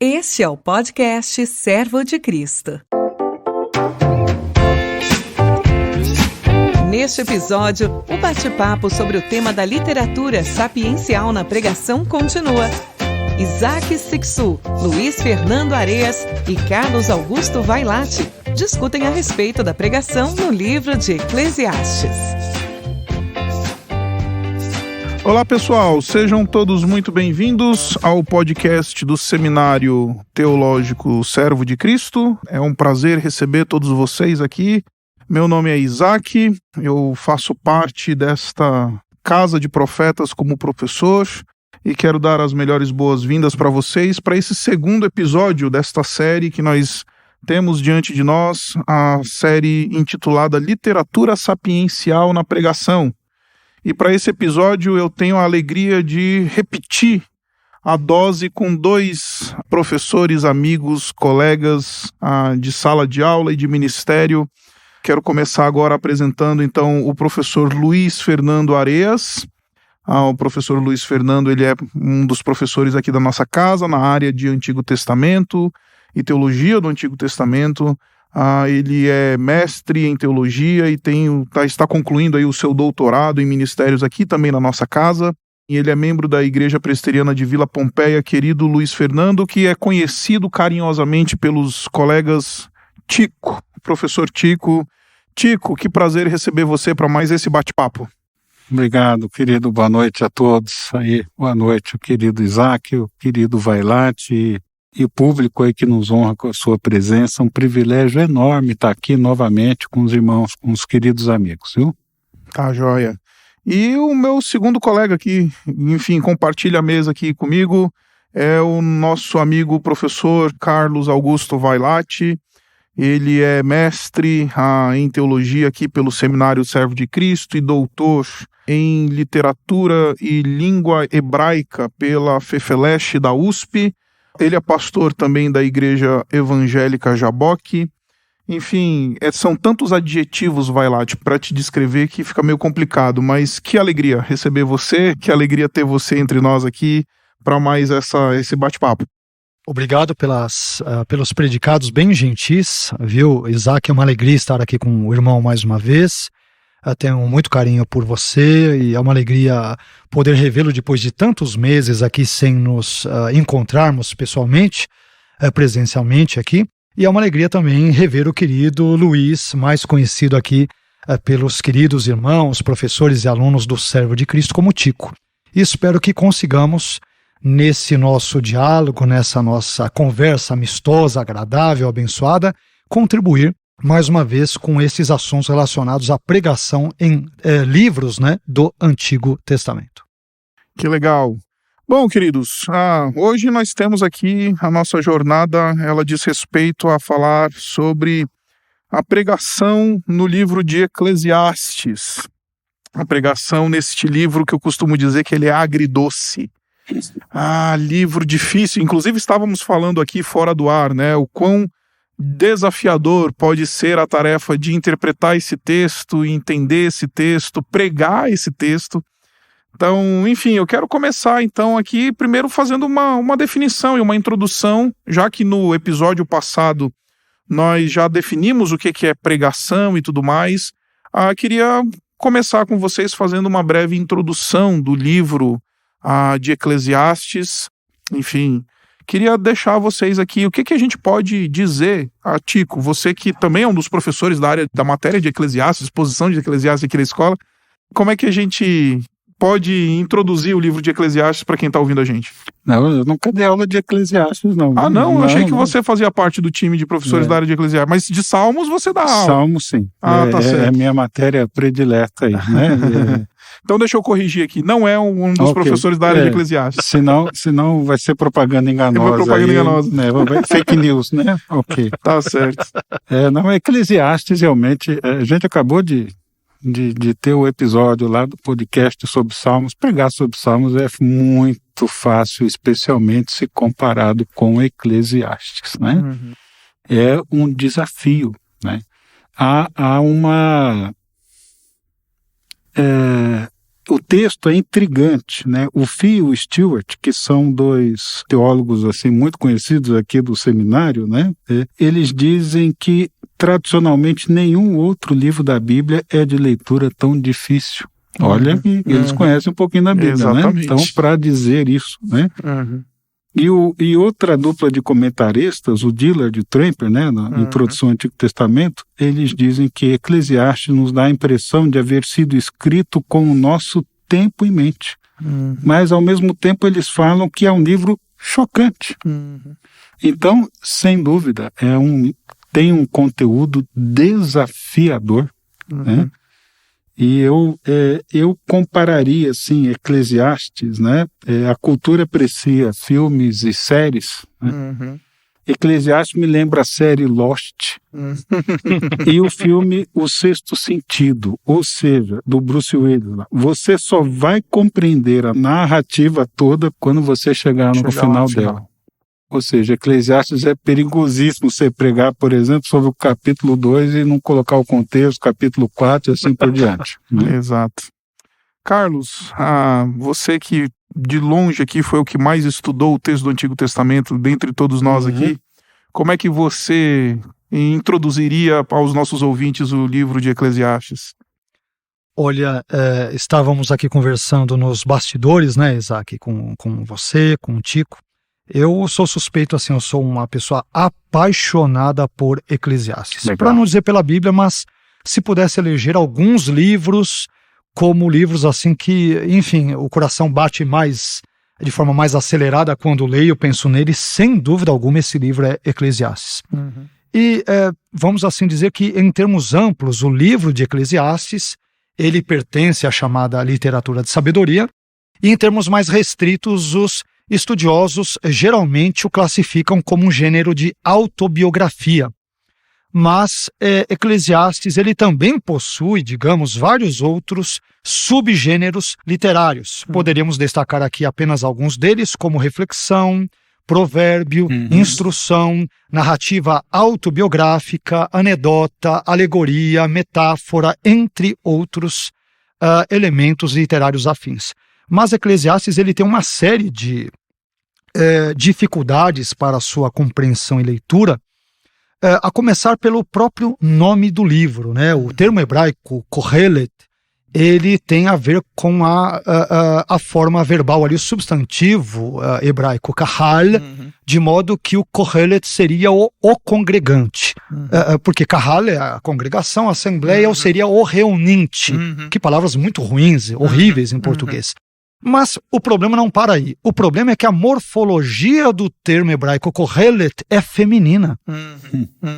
Este é o podcast Servo de Cristo. Neste episódio, o bate-papo sobre o tema da literatura sapiencial na pregação continua. Isaac Sixu, Luiz Fernando Areas e Carlos Augusto Vailate discutem a respeito da pregação no livro de Eclesiastes. Olá pessoal, sejam todos muito bem-vindos ao podcast do Seminário Teológico Servo de Cristo. É um prazer receber todos vocês aqui. Meu nome é Isaac, eu faço parte desta casa de profetas como professor e quero dar as melhores boas-vindas para vocês para esse segundo episódio desta série que nós temos diante de nós, a série intitulada Literatura Sapiencial na Pregação. E para esse episódio eu tenho a alegria de repetir a dose com dois professores, amigos, colegas de sala de aula e de ministério. Quero começar agora apresentando então o professor Luiz Fernando Areas. O professor Luiz Fernando, ele é um dos professores aqui da nossa casa na área de Antigo Testamento e Teologia do Antigo Testamento. Ele é mestre em teologia e está concluindo aí o seu doutorado em ministérios aqui também na nossa casa. E ele é membro da Igreja Presbiteriana de Vila Pompeia, querido Luiz Fernando, que é conhecido carinhosamente pelos colegas Tico. Professor Tico. Tico, que prazer receber você para mais esse bate-papo. Obrigado, querido. Boa noite a todos. Boa noite, o querido Isaac, o querido Vailate e o público aí que nos honra com a sua presença. Um privilégio enorme estar aqui novamente com os irmãos, com os queridos amigos, viu? Tá, joia. E o meu segundo colega aqui, enfim, compartilha a mesa aqui comigo, é o nosso amigo professor Carlos Augusto Vailate. Ele é mestre em teologia aqui pelo Seminário Servo de Cristo e doutor em literatura e língua hebraica pela FEFELESH da USP. Ele é pastor também da Igreja Evangélica Jaboque. Enfim, são tantos adjetivos, Vailate, para te descrever que fica meio complicado, mas que alegria receber você, que alegria ter você entre nós aqui para mais esse bate-papo. Obrigado pelos predicados bem gentis, viu? Isaac, é uma alegria estar aqui com o irmão mais uma vez. Tenho muito carinho por você e é uma alegria poder revê-lo depois de tantos meses aqui sem nos encontrarmos pessoalmente, presencialmente aqui. E é uma alegria também rever o querido Luiz, mais conhecido aqui pelos queridos irmãos, professores e alunos do Servo de Cristo como Tico. E espero que consigamos, nesse nosso diálogo, nessa nossa conversa amistosa, agradável, abençoada, contribuir mais uma vez com esses assuntos relacionados à pregação em livros, do Antigo Testamento. Que legal. Bom, queridos, hoje nós temos aqui a nossa jornada, ela diz respeito a falar sobre a pregação no livro de Eclesiastes. A pregação neste livro que eu costumo dizer que ele é agridoce. Livro difícil. Inclusive estávamos falando aqui fora do ar, o quão desafiador pode ser a tarefa de interpretar esse texto, entender esse texto, pregar esse texto. Então, enfim, eu quero começar então aqui primeiro fazendo uma definição e uma introdução, já que no episódio passado nós já definimos o que é pregação e tudo mais. Queria começar com vocês fazendo uma breve introdução do livro de Eclesiastes. Enfim, queria deixar vocês aqui o que a gente pode dizer, Tico, você que também é um dos professores da área da matéria de Eclesiastes, exposição de Eclesiastes aqui na escola, como é que a gente pode introduzir o livro de Eclesiastes para quem está ouvindo a gente? Não, eu nunca dei aula de Eclesiastes, não. Não, eu achei que você fazia parte do time de professores da área de Eclesiastes, mas de Salmos você dá aula. Salmos, sim. Tá certo. É a minha matéria predileta aí, né? Então deixa eu corrigir aqui, não é um dos professores da área de Eclesiastes. Senão vai ser propaganda enganosa. Propaganda enganosa. Fake news, né? Ok. Tá certo. Eclesiastes realmente, a gente acabou de ter o episódio lá do podcast sobre Salmos. Pregar sobre Salmos é muito fácil, especialmente se comparado com Eclesiastes, né? Uhum. É um desafio, né? Há uma o texto é intrigante, né? O Fee e o Stewart, que são dois teólogos assim muito conhecidos aqui do seminário, né? Eles dizem que tradicionalmente nenhum outro livro da Bíblia é de leitura tão difícil. Olha, eles conhecem um pouquinho da Bíblia, Exatamente. né? Então, para dizer isso, né? E outra dupla de comentaristas, o Dillard e o Tramper, né, na introdução ao Antigo Testamento, eles dizem que Eclesiastes nos dá a impressão de haver sido escrito com o nosso tempo em mente. Mas, ao mesmo tempo, eles falam que é um livro chocante. Então, sem dúvida, tem um conteúdo desafiador, né? E eu compararia, assim, Eclesiastes, né? A cultura aprecia filmes e séries, né? Eclesiastes me lembra a série Lost e o filme O Sexto Sentido, ou seja, do Bruce Willis. Você só vai compreender a narrativa toda quando você chegar no final dela. Ou seja, Eclesiastes é perigosíssimo você pregar, por exemplo, sobre o capítulo 2 e não colocar o contexto, capítulo 4 e assim por diante. Né? Exato. Carlos, você que de longe aqui foi o que mais estudou o texto do Antigo Testamento, dentre todos nós aqui, como é que você introduziria aos nossos ouvintes o livro de Eclesiastes? Olha, estávamos aqui conversando nos bastidores, né, Isaac, com você, com o Tico. Eu sou suspeito, assim, eu sou uma pessoa apaixonada por Eclesiastes. Para não dizer pela Bíblia, mas se pudesse eleger alguns livros como livros, assim, que, enfim, o coração bate mais, de forma mais acelerada quando leio, penso nele, sem dúvida alguma esse livro é Eclesiastes. E vamos assim dizer que, em termos amplos, o livro de Eclesiastes, ele pertence à chamada literatura de sabedoria, e em termos mais restritos, os estudiosos geralmente o classificam como um gênero de autobiografia. Mas Eclesiastes ele também possui, digamos, vários outros subgêneros literários. Poderíamos destacar aqui apenas alguns deles, como reflexão, provérbio, instrução, narrativa autobiográfica, anedota, alegoria, metáfora, entre outros elementos literários afins. Mas Eclesiastes ele tem uma série de dificuldades para a sua compreensão e leitura, a começar pelo próprio nome do livro, né? O termo hebraico, Kohelet, ele tem a ver com a forma verbal ali, o substantivo hebraico, kahal, de modo que o Kohelet seria o congregante. Porque kahal é a congregação, a assembleia, ou seria o reuninte. Que palavras muito ruins, horríveis em português. Mas o problema não para aí. O problema é que a morfologia do termo hebraico Kohelet é feminina.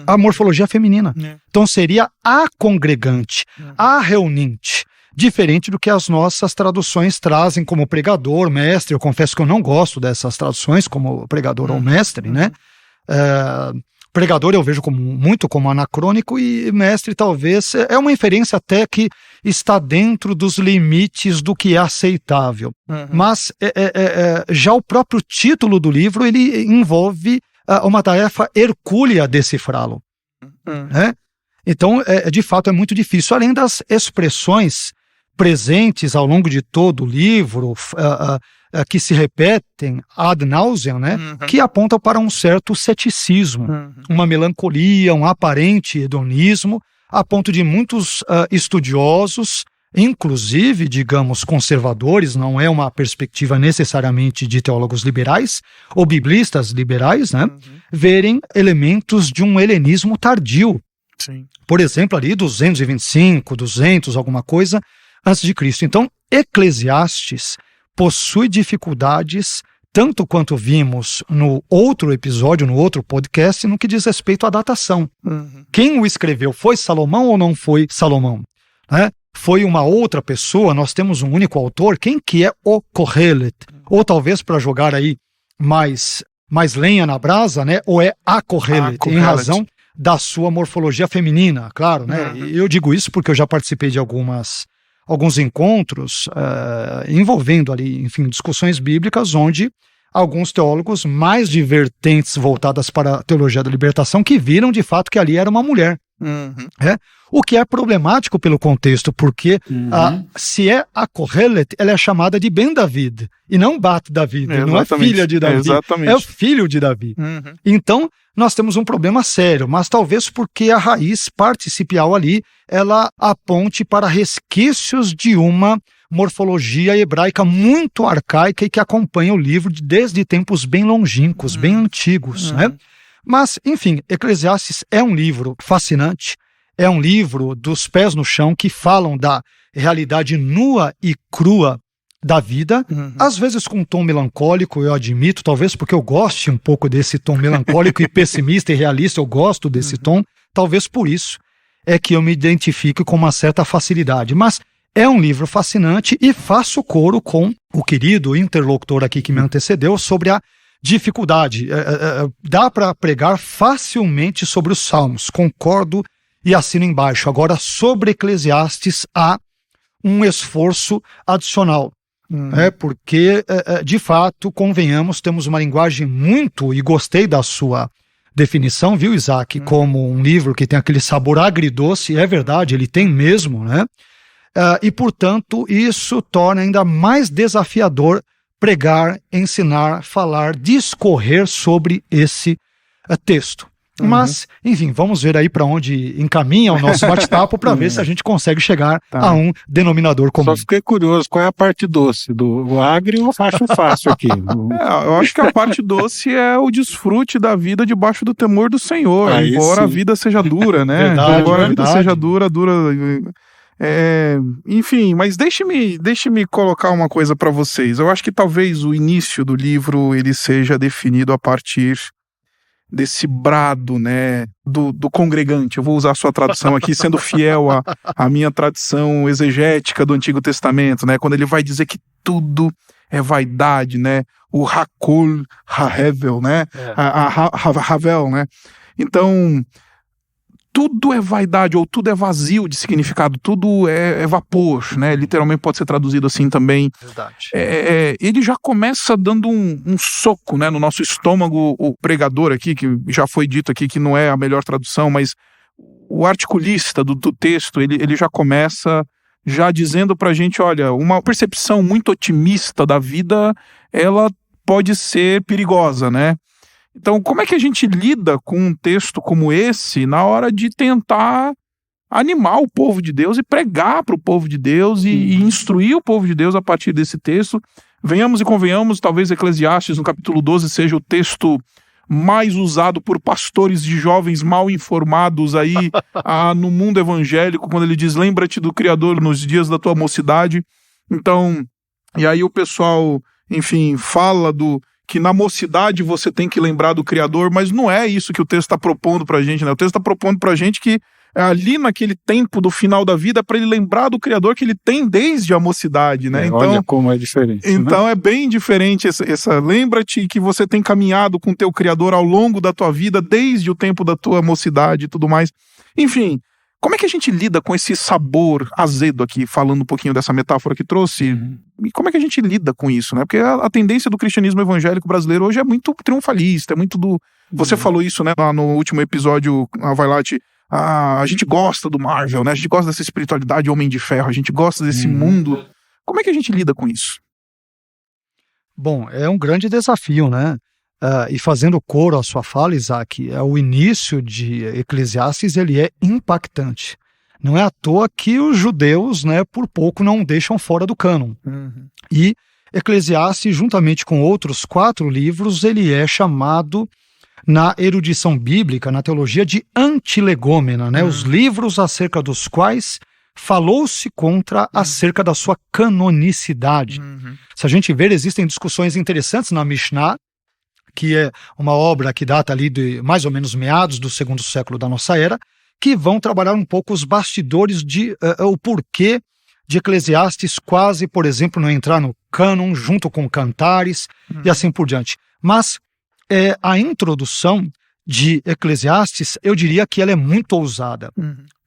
A morfologia é feminina. Então seria a congregante, a reuninte. Diferente do que as nossas traduções trazem como pregador, mestre. Eu confesso que eu não gosto dessas traduções como pregador ou mestre, né? Pregador eu vejo muito como anacrônico e mestre talvez é uma inferência até que está dentro dos limites do que é aceitável. Mas já o próprio título do livro ele envolve uma tarefa hercúlea decifrá-lo. Então, de fato, é muito difícil. Além das expressões presentes ao longo de todo o livro, que se repetem ad nauseam, né? Que apontam para um certo ceticismo, uma melancolia, um aparente hedonismo, a ponto de muitos estudiosos, inclusive, digamos, conservadores, não é uma perspectiva necessariamente de teólogos liberais, ou biblistas liberais, né? Verem elementos de um helenismo tardio. Sim. Por exemplo, ali 225, 200, alguma coisa, antes de Cristo. Então, Eclesiastes possui dificuldades, tanto quanto vimos no outro episódio, no outro podcast, no que diz respeito à datação. Quem o escreveu foi Salomão ou não foi Salomão? Foi uma outra pessoa? Nós temos um único autor? Quem que é o Kohelet? Ou talvez para jogar aí mais lenha na brasa, né? Ou é a Kohelet, em razão da sua morfologia feminina, claro, né? Eu digo isso porque eu já participei de alguns encontros envolvendo ali, enfim, discussões bíblicas, onde alguns teólogos mais de vertentes voltadas para a teologia da libertação que viram de fato que ali era uma mulher. O que é problemático pelo contexto, porque se é a Kohelet, ela é chamada de Ben David, e não Bat David, não é filha de Davi, é o filho de Davi. Então, nós temos um problema sério, mas talvez porque a raiz participial ali, ela aponte para resquícios de uma morfologia hebraica muito arcaica e que acompanha o livro desde tempos bem longínquos, bem antigos, né? Mas, enfim, Eclesiastes é um livro fascinante, é um livro dos pés no chão que falam da realidade nua e crua da vida, às vezes com um tom melancólico, eu admito, talvez porque eu goste um pouco desse tom melancólico e pessimista e realista, eu gosto desse tom, talvez por isso é que eu me identifico com uma certa facilidade, mas é um livro fascinante e faço coro com o querido interlocutor aqui que me antecedeu sobre a dificuldade. Dá para pregar facilmente sobre os Salmos, concordo e assino embaixo. Agora, sobre Eclesiastes, há um esforço adicional. Porque, de fato, convenhamos, temos uma linguagem muito, e gostei da sua definição, viu, Isaac, como um livro que tem aquele sabor agridoce, é verdade, ele tem mesmo, né? E, portanto, isso torna ainda mais desafiador pregar, ensinar, falar, discorrer sobre esse texto. Mas, enfim, vamos ver aí para onde encaminha o nosso bate-papo para ver se a gente consegue chegar a um denominador comum. Só fiquei curioso, qual é a parte doce? Do agri eu acho fácil aqui. Eu acho que a parte doce é o desfrute da vida debaixo do temor do Senhor, embora a vida seja dura, né? Embora a vida seja dura. Enfim, mas deixe-me colocar uma coisa para vocês. Eu acho que talvez o início do livro ele seja definido a partir desse brado, né, do congregante. Eu vou usar a sua tradução aqui, sendo fiel à minha tradição exegética do Antigo Testamento, né, quando ele vai dizer que tudo é vaidade, né, o Hakol HaHevel, né, Havel, né. Então, tudo é vaidade, ou tudo é vazio de significado, tudo é vapor, né? Literalmente pode ser traduzido assim também. Verdade. Ele já começa dando um soco, né, no nosso estômago, o pregador aqui, que já foi dito aqui que não é a melhor tradução, mas o articulista do texto, ele já começa já dizendo pra gente, olha, uma percepção muito otimista da vida, ela pode ser perigosa, né? Então, como é que a gente lida com um texto como esse na hora de tentar animar o povo de Deus e pregar para o povo de Deus e instruir o povo de Deus a partir desse texto? Venhamos e convenhamos, talvez Eclesiastes, no capítulo 12, seja o texto mais usado por pastores de jovens mal informados aí no mundo evangélico, quando ele diz, lembra-te do Criador nos dias da tua mocidade. Então, e aí o pessoal, enfim, fala que na mocidade você tem que lembrar do Criador, mas não é isso que o texto está propondo pra gente, né? O texto está propondo pra gente que ali naquele tempo do final da vida, para ele lembrar do Criador que ele tem desde a mocidade, né? Então, olha como é diferente. Então, né? É bem diferente essa lembra-te que você tem caminhado com o teu Criador ao longo da tua vida, desde o tempo da tua mocidade e tudo mais. Enfim, como é que a gente lida com esse sabor azedo aqui, falando um pouquinho dessa metáfora que trouxe? E como é que a gente lida com isso, né? Porque a tendência do cristianismo evangélico brasileiro hoje é muito triunfalista, é muito do... Você falou isso, né, lá no último episódio, a Vailate, a gente gosta do Marvel, né? A gente gosta dessa espiritualidade Homem de Ferro, a gente gosta desse mundo. Como é que a gente lida com isso? Bom, é um grande desafio, né? E fazendo coro à sua fala, Isaac, o início de Eclesiastes ele é impactante. Não é à toa que os judeus, né, por pouco não deixam fora do cânon. E Eclesiastes, juntamente com outros 4 livros, ele é chamado na erudição bíblica, na teologia, de antilegômena, né? Os livros acerca dos quais falou-se acerca da sua canonicidade. Se a gente ver, existem discussões interessantes na Mishnah, que é uma obra que data ali de mais ou menos meados do 2º século da nossa era, que vão trabalhar um pouco os bastidores de o porquê de Eclesiastes quase, por exemplo, não entrar no cânon junto com Cantares e assim por diante. Mas a introdução de Eclesiastes, eu diria que ela é muito ousada,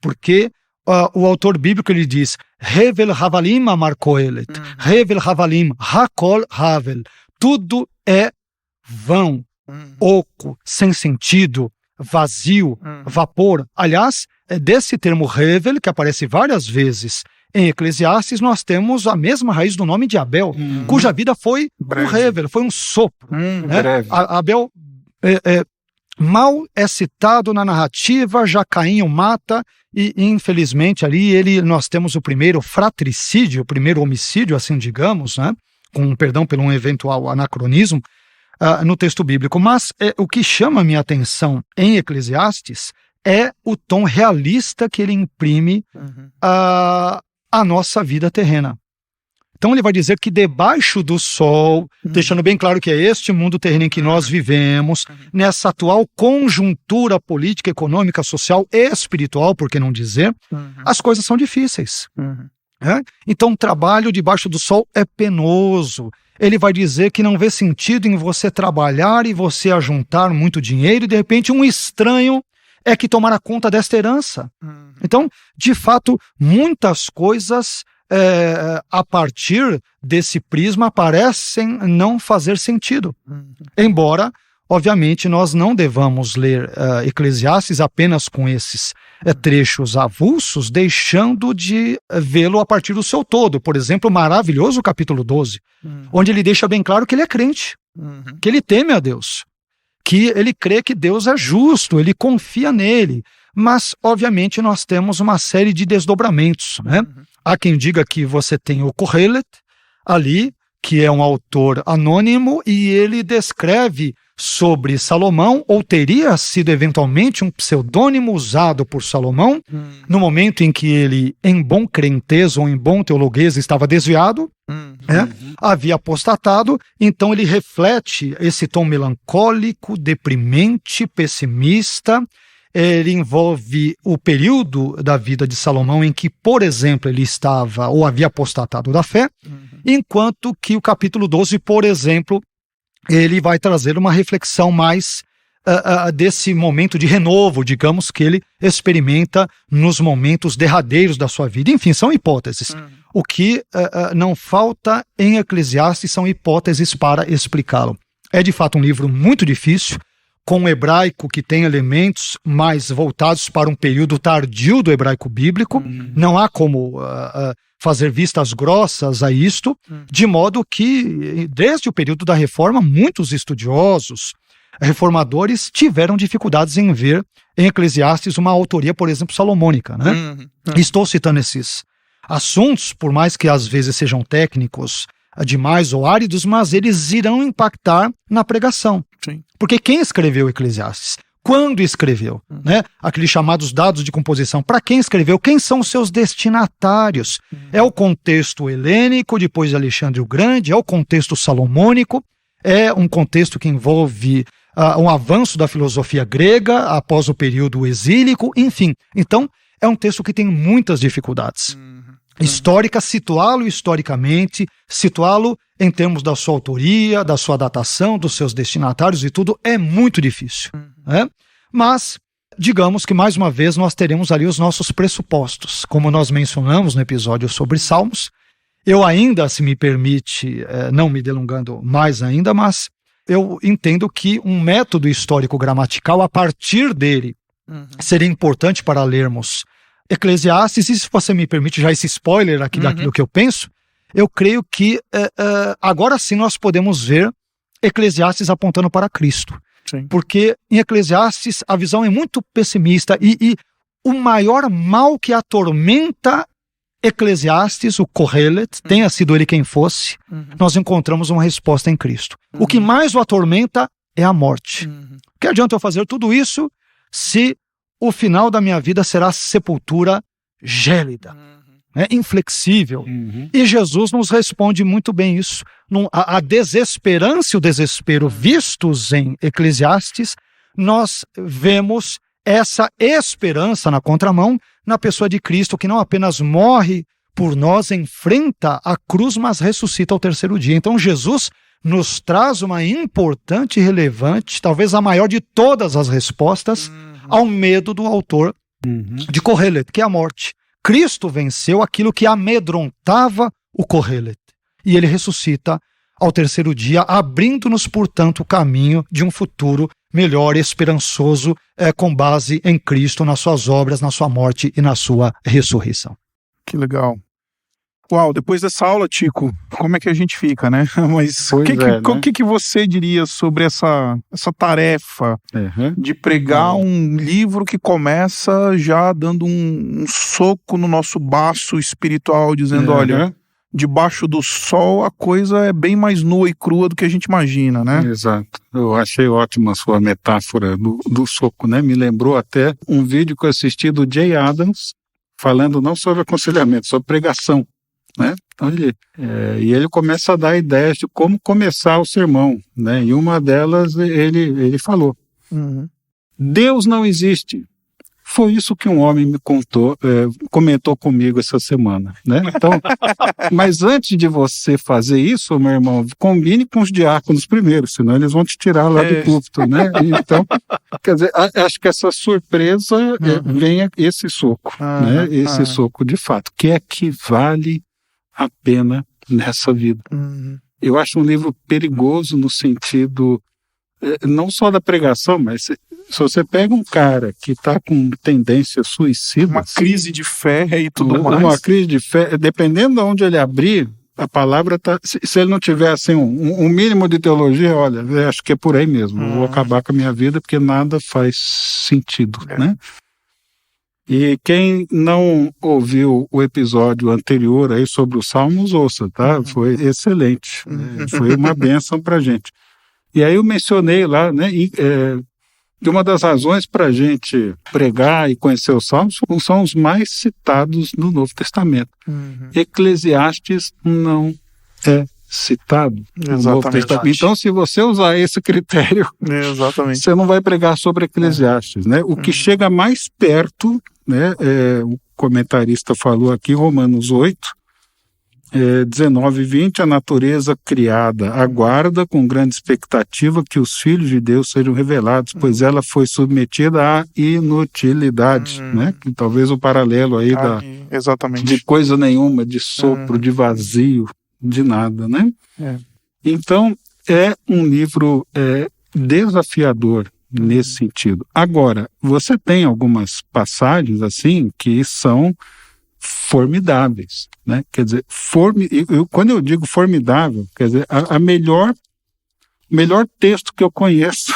porque o autor bíblico ele diz Hevel Havalim Amar Kohelet, Hevel Havalim Hakol Havel, tudo é vão, oco, sem sentido, vazio, vapor. Aliás, desse termo Hevel, que aparece várias vezes em Eclesiastes, nós temos a mesma raiz do nome de Abel, cuja vida foi um Hevel, foi um sopro. Né? Abel mal é citado na narrativa, já Caim o mata, e infelizmente ali nós temos o primeiro fratricídio, o primeiro homicídio, assim digamos, né? Com perdão pelo um eventual anacronismo, no texto bíblico. Mas o que chama a minha atenção em Eclesiastes é o tom realista que ele imprime à nossa vida terrena. Então ele vai dizer que debaixo do sol, deixando bem claro que é este mundo terreno em que nós vivemos, nessa atual conjuntura política, econômica, social e espiritual, por que não dizer, as coisas são difíceis. Então o trabalho debaixo do sol é penoso. Ele vai dizer que não vê sentido em você trabalhar e você ajuntar muito dinheiro e de repente um estranho é que tomará conta desta herança. Então, de fato, muitas coisas a partir desse prisma parecem não fazer sentido. Embora, obviamente, nós não devamos ler Eclesiastes apenas com esses trechos avulsos, deixando de vê-lo a partir do seu todo. Por exemplo, o maravilhoso capítulo 12, onde ele deixa bem claro que ele é crente, que ele teme a Deus, que ele crê que Deus é justo, ele confia nele. Mas, obviamente, nós temos uma série de desdobramentos, né? Há quem diga que você tem o Kohelet ali, que é um autor anônimo, e ele descreve sobre Salomão, ou teria sido eventualmente um pseudônimo usado por Salomão, no momento em que ele, em bom crentez ou em bom teologuês, estava desviado, havia apostatado. Então ele reflete esse tom melancólico, deprimente, pessimista. Ele envolve o período da vida de Salomão em que, por exemplo, ele estava ou havia apostatado da fé, enquanto que o capítulo 12, por exemplo, ele vai trazer uma reflexão mais desse momento de renovo, digamos, que ele experimenta nos momentos derradeiros da sua vida. Enfim, são hipóteses. O que não falta em Eclesiastes são hipóteses para explicá-lo. É de fato um livro muito difícil, com um hebraico que tem elementos mais voltados para um período tardio do hebraico bíblico. Não há como fazer vistas grossas a isto, de modo que, desde o período da Reforma, muitos estudiosos, reformadores, tiveram dificuldades em ver em Eclesiastes uma autoria, por exemplo, salomônica, né? Estou citando esses assuntos, por mais que às vezes sejam técnicos demais ou áridos, mas eles irão impactar na pregação. Sim. Porque quem escreveu Eclesiastes? Quando escreveu? Né? Aqueles chamados dados de composição. Para quem escreveu? Quem são os seus destinatários? É o contexto helênico, depois de Alexandre o Grande? É o contexto salomônico? É um contexto que envolve um avanço da filosofia grega após o período exílico? Enfim, então é um texto que tem muitas dificuldades. Histórica, situá-lo historicamente, situá-lo em termos da sua autoria, da sua datação, dos seus destinatários e tudo, é muito difícil. Né? Mas, digamos que mais uma vez nós teremos ali os nossos pressupostos, como nós mencionamos no episódio sobre Salmos. Eu ainda, se me permite, não me delongando mais ainda, mas eu entendo que um método histórico-gramatical, a partir dele, seria importante para lermos Eclesiastes. E se você me permite já esse spoiler aqui daquilo que eu penso, eu creio que agora sim nós podemos ver Eclesiastes apontando para Cristo. Sim. Porque em Eclesiastes a visão é muito pessimista e o maior mal que atormenta Eclesiastes, o Kohelet, tenha sido ele quem fosse, nós encontramos uma resposta em Cristo. O que mais o atormenta é a morte. Que adianta eu fazer tudo isso se o final da minha vida será sepultura gélida, né, inflexível? E Jesus nos responde muito bem isso. A desesperança e o desespero vistos em Eclesiastes, nós vemos essa esperança na contramão na pessoa de Cristo, que não apenas morre por nós, enfrenta a cruz, mas ressuscita ao terceiro dia. Então Jesus nos traz uma importante e relevante, talvez a maior de todas as respostas, ao medo do autor de Kohelet, que é a morte. Cristo venceu aquilo que amedrontava o Kohelet. E ele ressuscita ao terceiro dia, abrindo-nos, portanto, o caminho de um futuro melhor, esperançoso, com base em Cristo, nas suas obras, na sua morte e na sua ressurreição. Que legal. Uau, depois dessa aula, Tico, como é que a gente fica, né? Mas o que você diria sobre essa tarefa de pregar um livro que começa já dando um soco no nosso baço espiritual, dizendo, olha, debaixo do sol a coisa é bem mais nua e crua do que a gente imagina, né? Exato. Eu achei ótima a sua metáfora do soco, né? Me lembrou até um vídeo que eu assisti do Jay Adams, falando não sobre aconselhamento, sobre pregação. Né? Então e ele começa a dar ideias de como começar o sermão, né? E uma delas ele falou: Deus não existe. Foi isso que um homem me comentou comigo essa semana, né? Então, mas antes de você fazer isso, meu irmão, combine com os diáconos primeiro, senão eles vão te tirar lá do púlpito, né? Então, quer dizer, acho que essa surpresa vem esse soco, né? Esse soco de fato, que é que vale a pena nessa vida. Eu acho um livro perigoso no sentido não só da pregação, mas se você pega um cara que está com tendência suicida, uma crise de fé e tudo mais. Uma crise de fé, dependendo de onde ele abrir, a palavra tá. Se ele não tiver assim um mínimo de teologia, olha, eu acho que é por aí mesmo. Eu vou acabar com a minha vida porque nada faz sentido, né? E quem não ouviu o episódio anterior aí sobre os Salmos, ouça, tá? Foi excelente. Foi uma bênção pra gente. E aí eu mencionei lá, né? De uma das razões para a gente pregar e conhecer os Salmos são os mais citados no Novo Testamento. Eclesiastes não é citado no Novo Testamento. Então, se você usar esse critério, você não vai pregar sobre Eclesiastes, né? O que chega mais perto, né? O comentarista falou aqui, Romanos 8, 19 e 20, a natureza criada aguarda com grande expectativa que os filhos de Deus sejam revelados, pois ela foi submetida à inutilidade, né? Que talvez o paralelo aí de coisa nenhuma, de sopro, de vazio, de nada, né? Então, é um livro desafiador nesse sentido. Agora, você tem algumas passagens assim que são formidáveis, né? Quer dizer, quando eu digo formidável, quer dizer, a melhor texto que eu conheço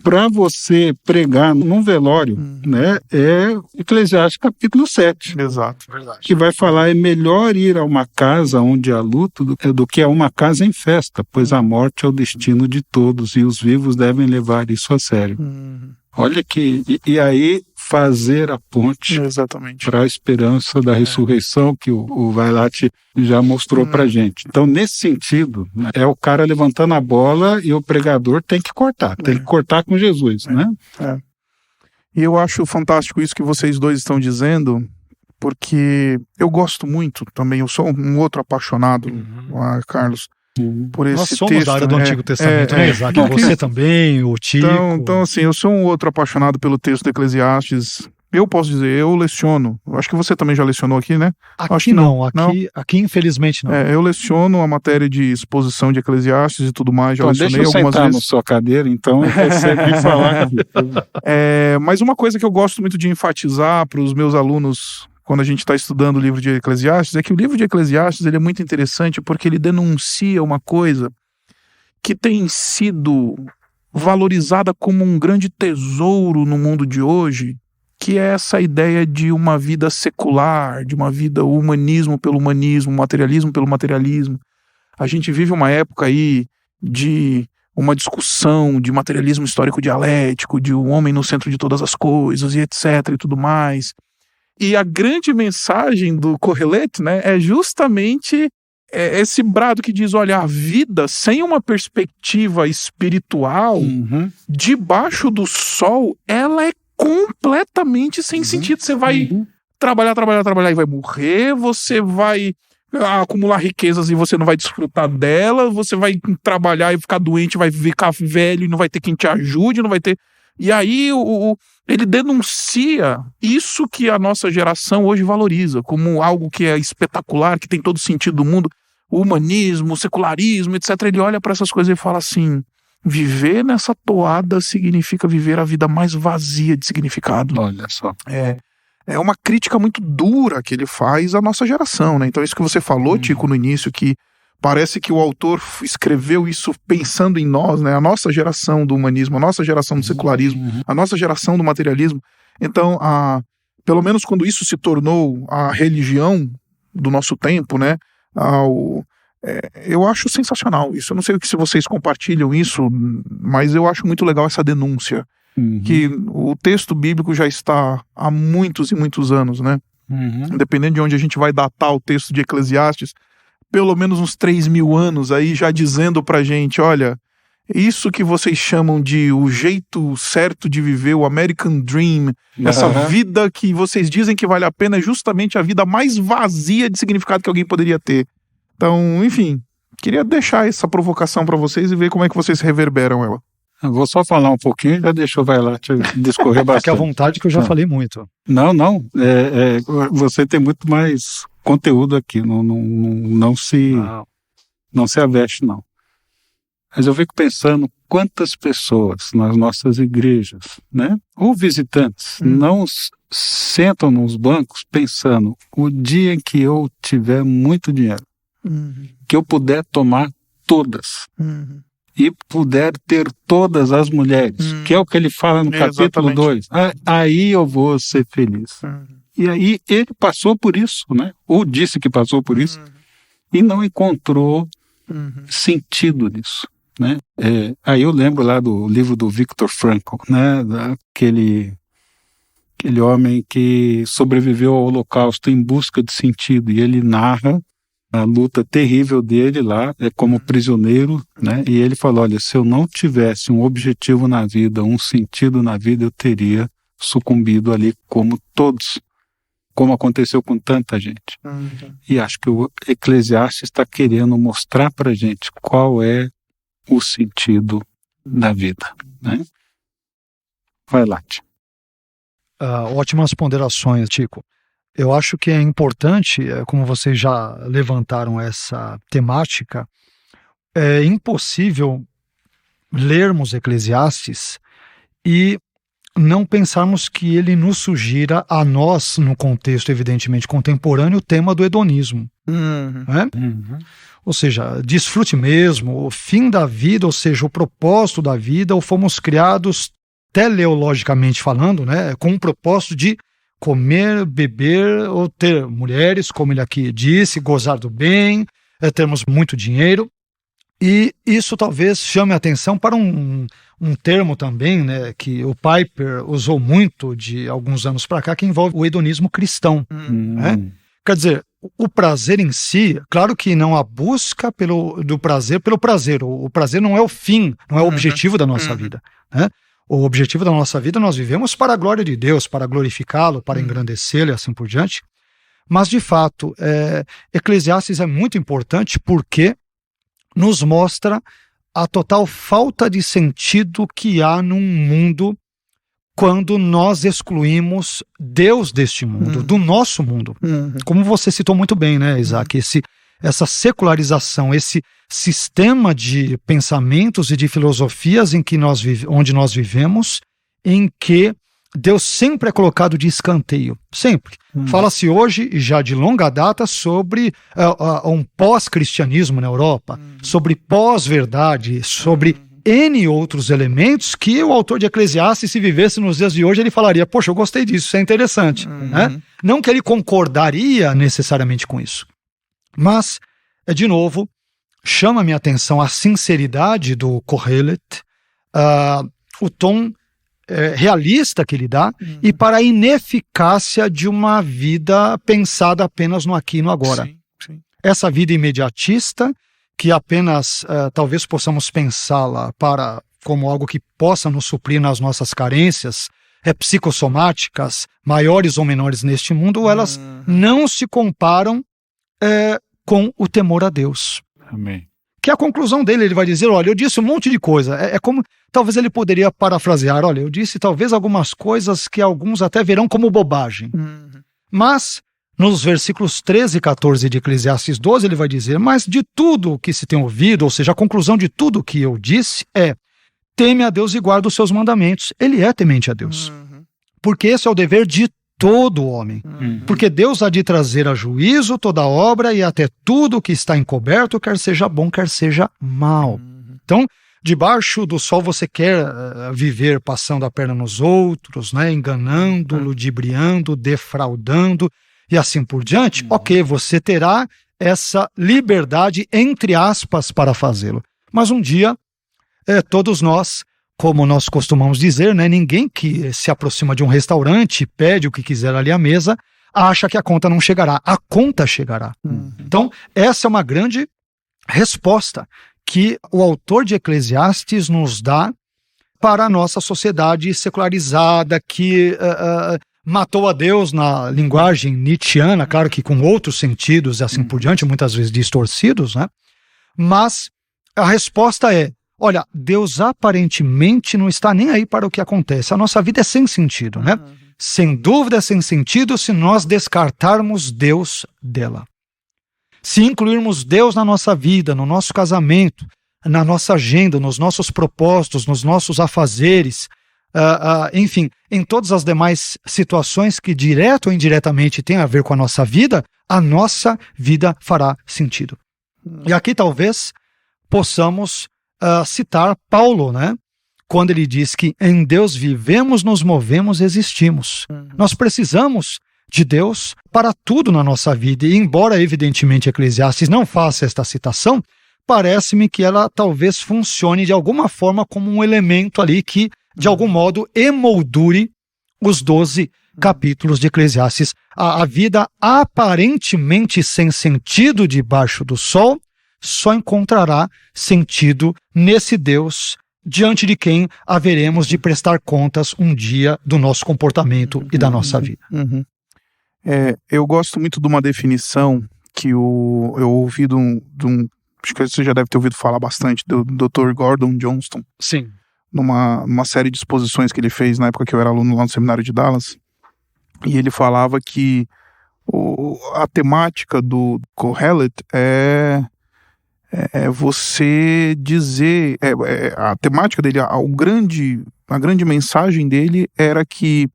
para você pregar num velório, né, é Eclesiastes capítulo 7. Exato, verdade. Que vai falar, é melhor ir a uma casa onde há luto do que a uma casa em festa, pois a morte é o destino de todos e os vivos devem levar isso a sério. Olha que... E aí fazer a ponte para a esperança da ressurreição que o Vailate já mostrou para a gente. Então, nesse sentido, né, é o cara levantando a bola e o pregador tem que cortar com Jesus, né? E eu acho fantástico isso que vocês dois estão dizendo, porque eu gosto muito também, eu sou um outro apaixonado, Carlos, por esse texto. Nós somos da área do Antigo Testamento, né, Isaac? Você também, o Tico. Então, assim, eu sou um outro apaixonado pelo texto de Eclesiastes. Eu posso dizer, eu leciono. Acho que você também já lecionou aqui, né? Aqui não. Aqui infelizmente não. Eu leciono a matéria de exposição de Eclesiastes e tudo mais, já lecionei algumas vezes. Deixa eu sentar na sua cadeira, então, e você vem falar aqui. Mas uma coisa que eu gosto muito de enfatizar para os meus alunos quando a gente está estudando o livro de Eclesiastes, é que o livro de Eclesiastes ele é muito interessante porque ele denuncia uma coisa que tem sido valorizada como um grande tesouro no mundo de hoje, que é essa ideia de uma vida secular, de uma vida humanismo pelo humanismo, materialismo pelo materialismo. A gente vive uma época aí de uma discussão de materialismo histórico dialético, de um homem no centro de todas as coisas e etc e tudo mais. E a grande mensagem do Kohelet, né, é justamente esse brado que diz, olha, a vida sem uma perspectiva espiritual, debaixo do sol, ela é completamente sem sentido. Você vai trabalhar e vai morrer, você vai acumular riquezas e você não vai desfrutar dela, você vai trabalhar e ficar doente, vai ficar velho e não vai ter quem te ajude, não vai ter... E aí ele denuncia isso que a nossa geração hoje valoriza como algo que é espetacular, que tem todo sentido do mundo. o humanismo, o secularismo, etc., ele olha para essas coisas e fala assim: viver nessa toada significa viver a vida mais vazia de significado. Olha só. É uma crítica muito dura que ele faz à nossa geração, né? Então isso que você falou, Tico, no início, que parece que o autor escreveu isso pensando em nós, né? A nossa geração do humanismo, a nossa geração do secularismo, a nossa geração do materialismo. Então, pelo menos quando isso se tornou a religião do nosso tempo, né? Eu acho sensacional isso. Eu não sei se vocês compartilham isso, mas eu acho muito legal essa denúncia. Que o texto bíblico já está há muitos e muitos anos, né? Dependendo de onde a gente vai datar o texto de Eclesiastes, pelo menos uns 3.000 anos aí já dizendo pra gente: olha, isso que vocês chamam de o jeito certo de viver, o American Dream, essa vida que vocês dizem que vale a pena, é justamente a vida mais vazia de significado que alguém poderia ter. Então, enfim, queria deixar essa provocação pra vocês e ver como é que vocês reverberam ela. Eu vou só falar um pouquinho, já deixou, vai lá, te discorrer bastante. Fique à vontade que eu já falei muito. Não, você tem muito mais conteúdo aqui, não se aveste, não. Mas eu fico pensando quantas pessoas nas nossas igrejas, né, ou visitantes, não sentam nos bancos pensando: o dia em que eu tiver muito dinheiro, que eu puder tomar todas, e puder ter todas as mulheres, que é o que ele fala no capítulo 2, aí eu vou ser feliz. E aí ele passou por isso, né? Ou disse que passou por isso, e não encontrou sentido nisso, né? Aí eu lembro lá do livro do Viktor Frankl, né? Aquele homem que sobreviveu ao Holocausto em busca de sentido, e ele narra a luta terrível dele lá, como prisioneiro, né? E ele falou: olha, se eu não tivesse um objetivo na vida, um sentido na vida, eu teria sucumbido ali como todos, como aconteceu com tanta gente. E acho que o Eclesiastes está querendo mostrar pra gente qual é o sentido da vida, né? Vai lá, Tico. Ótimas ponderações, Tico. Eu acho que é importante, como vocês já levantaram essa temática, é impossível lermos Eclesiastes e não pensarmos que ele nos sugira a nós, no contexto evidentemente contemporâneo, o tema do hedonismo. Né? Ou seja, desfrute mesmo, o fim da vida, ou seja, o propósito da vida, ou fomos criados, teleologicamente falando, né, com o propósito de comer, beber ou ter mulheres, como ele aqui disse, gozar do bem, termos muito dinheiro. E isso talvez chame a atenção para um termo também, né, que o Piper usou muito de alguns anos para cá, que envolve o hedonismo cristão. Né? Quer dizer, o prazer em si, claro que não a busca do prazer pelo prazer. O prazer não é o fim, não é o objetivo da nossa vida. Né? O objetivo da nossa vida, nós vivemos para a glória de Deus, para glorificá-lo, para engrandecê-lo e assim por diante. Mas, de fato, Eclesiastes é muito importante porque nos mostra a total falta de sentido que há num mundo quando nós excluímos Deus deste mundo, do nosso mundo. Como você citou muito bem, né, Isaac? Essa secularização, esse sistema de pensamentos e de filosofias onde nós vivemos, em que Deus sempre é colocado de escanteio. Sempre. Fala-se hoje, já de longa data, sobre um pós-cristianismo na Europa, sobre pós-verdade, sobre N outros elementos que o autor de Eclesiastes, se vivesse nos dias de hoje, ele falaria: poxa, eu gostei disso, isso é interessante. Né? Não que ele concordaria necessariamente com isso. Mas, de novo, chama a minha atenção a sinceridade do Kohelet, o tom realista que ele dá, e para a ineficácia de uma vida pensada apenas no aqui e no agora. Sim. Essa vida imediatista, que apenas talvez possamos pensá-la como algo que possa nos suprir nas nossas carências psicossomáticas, maiores ou menores neste mundo, elas não se comparam com o temor a Deus. Amém. Que é a conclusão dele, ele vai dizer: olha, eu disse um monte de coisa. É como, talvez ele poderia parafrasear: olha, eu disse talvez algumas coisas que alguns até verão como bobagem. Mas nos versículos 13 e 14 de Eclesiastes 12, ele vai dizer: mas de tudo o que se tem ouvido, ou seja, a conclusão de tudo o que eu disse é: teme a Deus e guarda os seus mandamentos. Ele é temente a Deus. Porque esse é o dever de todo homem. Porque Deus há de trazer a juízo toda obra e até tudo que está encoberto, quer seja bom, quer seja mal. Então, debaixo do sol você quer viver passando a perna nos outros, né, enganando, ludibriando, defraudando e assim por diante? Ok, você terá essa liberdade, entre aspas, para fazê-lo. Mas um dia, todos nós, como nós costumamos dizer, né, ninguém que se aproxima de um restaurante, pede o que quiser ali à mesa, acha que a conta não chegará. A conta chegará. Então, essa é uma grande resposta que o autor de Eclesiastes nos dá para a nossa sociedade secularizada, que matou a Deus na linguagem nietzschiana, claro que com outros sentidos e assim por diante, muitas vezes distorcidos, né? Mas a resposta é: olha, Deus aparentemente não está nem aí para o que acontece. A nossa vida é sem sentido, né? Sem dúvida é sem sentido se nós descartarmos Deus dela. Se incluirmos Deus na nossa vida, no nosso casamento, na nossa agenda, nos nossos propósitos, nos nossos afazeres, enfim, em todas as demais situações que direto ou indiretamente têm a ver com a nossa vida fará sentido. E aqui talvez possamos citar Paulo, né? Quando ele diz que em Deus vivemos, nos movemos, existimos. Nós precisamos de Deus para tudo na nossa vida. E embora, evidentemente, Eclesiastes não faça esta citação, parece-me que ela talvez funcione de alguma forma como um elemento ali que, de algum modo, emoldure os 12 capítulos de Eclesiastes. A vida aparentemente sem sentido debaixo do sol só encontrará sentido nesse Deus diante de quem haveremos de prestar contas um dia do nosso comportamento e da nossa vida. Eu gosto muito de uma definição que eu ouvi de um, acho que você já deve ter ouvido falar bastante, do Dr. Gordon Johnston. Sim. Numa série de exposições que ele fez na época que eu era aluno lá no seminário de Dallas. E ele falava que a temática do Kohelet é você dizer... a temática dele, a grande mensagem dele era que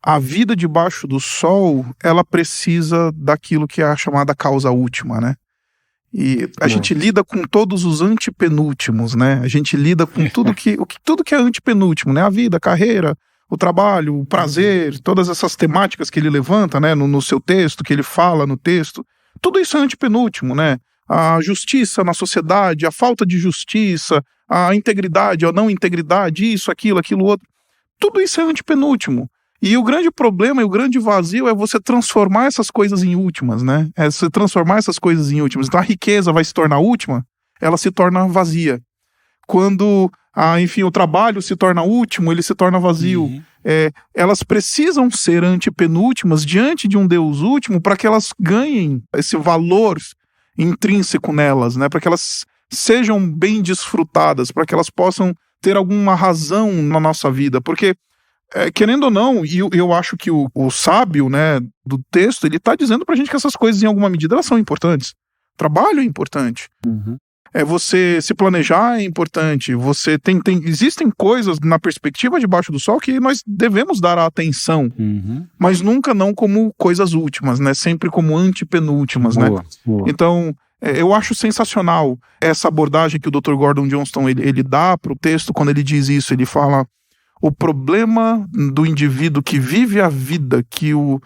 a vida debaixo do sol, ela precisa daquilo que é a chamada causa última, né? E a gente lida com todos os antepenúltimos, né? A gente lida com tudo que é antepenúltimo, né? A vida, a carreira, o trabalho, o prazer, todas essas temáticas que ele levanta, né? No seu texto, que ele fala no texto. Tudo isso é antepenúltimo, né? A justiça na sociedade, a falta de justiça, a integridade, a não integridade, isso, aquilo, outro. Tudo isso é antepenúltimo. E o grande problema e o grande vazio é você transformar essas coisas em últimas, né? É você transformar essas coisas em últimas. Então a riqueza vai se tornar última, ela se torna vazia. Quando, o trabalho se torna último, ele se torna vazio. Elas precisam ser antepenúltimas diante de um Deus último para que elas ganhem esse valor intrínseco nelas, né? Para que elas sejam bem desfrutadas, para que elas possam ter alguma razão na nossa vida. Porque querendo ou não, e eu acho que o sábio, né, do texto, ele está dizendo pra gente que essas coisas, em alguma medida, elas são importantes. Trabalho é importante. Você se planejar é importante. Você existem coisas na perspectiva debaixo do sol que nós devemos dar a atenção, mas nunca não como coisas últimas, né? Sempre como antepenúltimas, né? Boa. Então, eu acho sensacional essa abordagem que o Dr. Gordon Johnston ele dá pro texto quando ele diz isso. Ele fala: o problema do indivíduo que vive a vida que o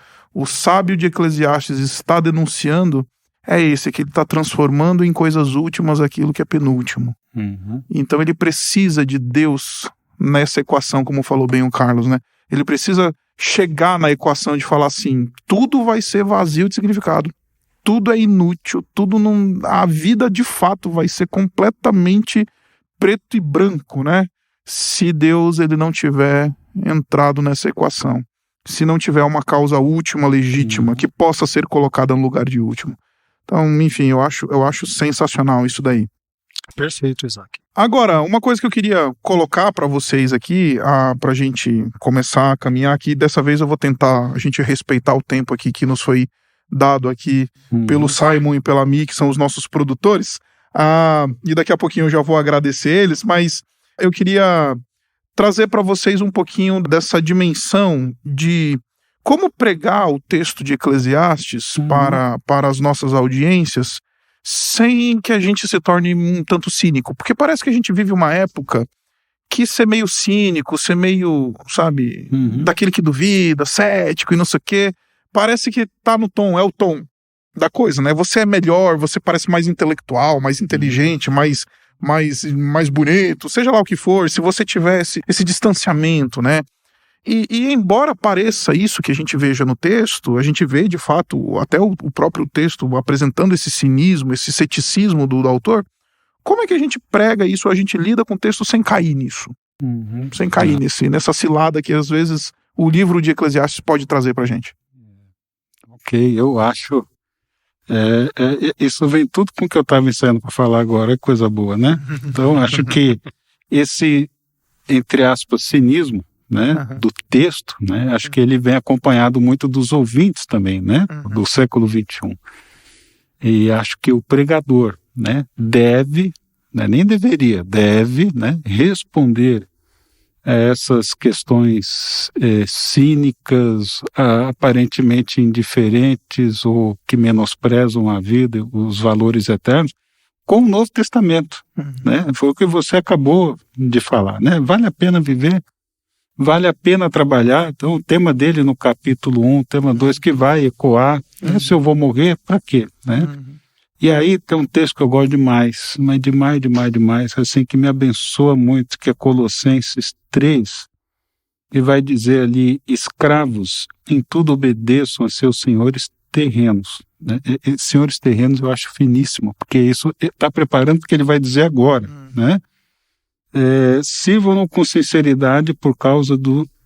sábio de Eclesiastes está denunciando é esse, que ele está transformando em coisas últimas aquilo que é penúltimo. Então ele precisa de Deus nessa equação, como falou bem o Carlos, né? Ele precisa chegar na equação de falar assim: tudo vai ser vazio de significado, tudo é inútil, a vida de fato vai ser completamente preto e branco, né? Se Deus ele não tiver entrado nessa equação, se não tiver uma causa última, legítima, que possa ser colocada no lugar de último. Então, enfim, eu acho sensacional isso daí. Perfeito, Isaac. Agora, uma coisa que eu queria colocar para vocês aqui, pra gente começar a caminhar aqui, dessa vez eu vou tentar a gente respeitar o tempo aqui que nos foi dado aqui pelo Simon e pela Mi, que são os nossos produtores. E daqui a pouquinho eu já vou agradecer eles, mas eu queria trazer para vocês um pouquinho dessa dimensão de como pregar o texto de Eclesiastes para as nossas audiências sem que a gente se torne um tanto cínico. Porque parece que a gente vive uma época que ser meio cínico, ser meio, sabe, daquele que duvida, cético e não sei o quê, parece que tá no tom, é o tom da coisa, né? Você é melhor, você parece mais intelectual, mais inteligente, mais bonito, seja lá o que for, se você tivesse esse distanciamento, né? E embora pareça isso que a gente veja no texto, a gente vê de fato até o próprio texto apresentando esse cinismo, esse ceticismo do autor. Como é que a gente prega isso, a gente lida com o texto sem cair nisso? Sem cair nessa cilada que às vezes o livro de Eclesiastes pode trazer pra gente. Ok, eu acho... isso vem tudo com o que eu estava ensaiando para falar agora, é coisa boa, né? Então, acho que esse, entre aspas, cinismo, né, do texto, né, acho que ele vem acompanhado muito dos ouvintes também, né, do século XXI. E acho que o pregador, né, deve, né, nem deveria, deve, né, responder a essas questões cínicas, aparentemente indiferentes ou que menosprezam a vida, os valores eternos, com o Novo Testamento, né? Foi o que você acabou de falar, né? Vale a pena viver, vale a pena trabalhar. Então, o tema dele no capítulo 1, tema 2, que vai ecoar, né? Se eu vou morrer, para quê, né? E aí tem um texto que eu gosto demais, mas demais, assim, que me abençoa muito, que é Colossenses 3, e vai dizer ali: escravos, em tudo obedeçam a seus senhores terrenos. Né? Senhores terrenos eu acho finíssimo, porque isso está preparando o que ele vai dizer agora, né? Sirvam-no com sinceridade por causa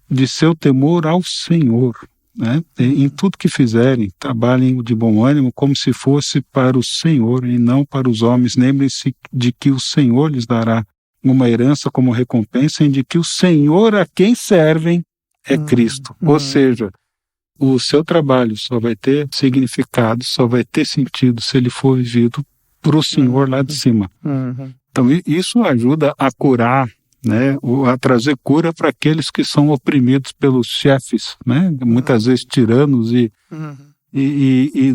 de seu temor ao Senhor. Né? Em tudo que fizerem, trabalhem de bom ânimo, como se fosse para o Senhor e não para os homens. Lembrem-se de que o Senhor lhes dará uma herança como recompensa, e de que o Senhor a quem servem é Cristo. Ou seja, o seu trabalho só vai ter significado, só vai ter sentido se ele for vivido para o Senhor lá de cima. Então isso ajuda a curar, né, a trazer cura para aqueles que são oprimidos pelos chefes, né, muitas vezes tiranos e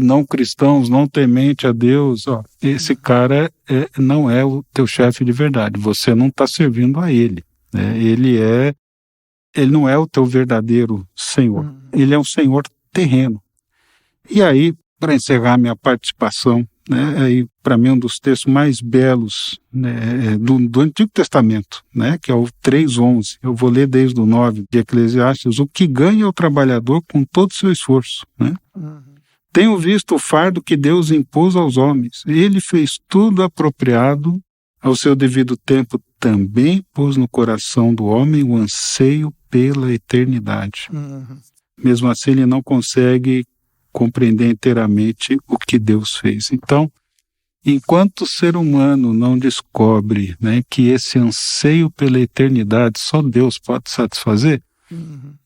não cristãos, não temente a Deus. Ó, esse cara não é o teu chefe de verdade, você não está servindo a ele, né? Ele não é o teu verdadeiro Senhor, ele é um Senhor terreno. E aí, para encerrar minha participação, né, aí para mim um dos textos mais belos, né, do Antigo Testamento, né, que é o 3:11. Eu vou ler desde o 9 de Eclesiastes: o que ganha o trabalhador com todo o seu esforço, né? Tenho visto o fardo que Deus impôs aos homens. Ele fez tudo apropriado ao seu devido tempo. Também pôs no coração do homem o anseio pela eternidade. Mesmo assim, ele não consegue compreender inteiramente o que Deus fez. Então, enquanto o ser humano não descobre, né, que esse anseio pela eternidade só Deus pode satisfazer,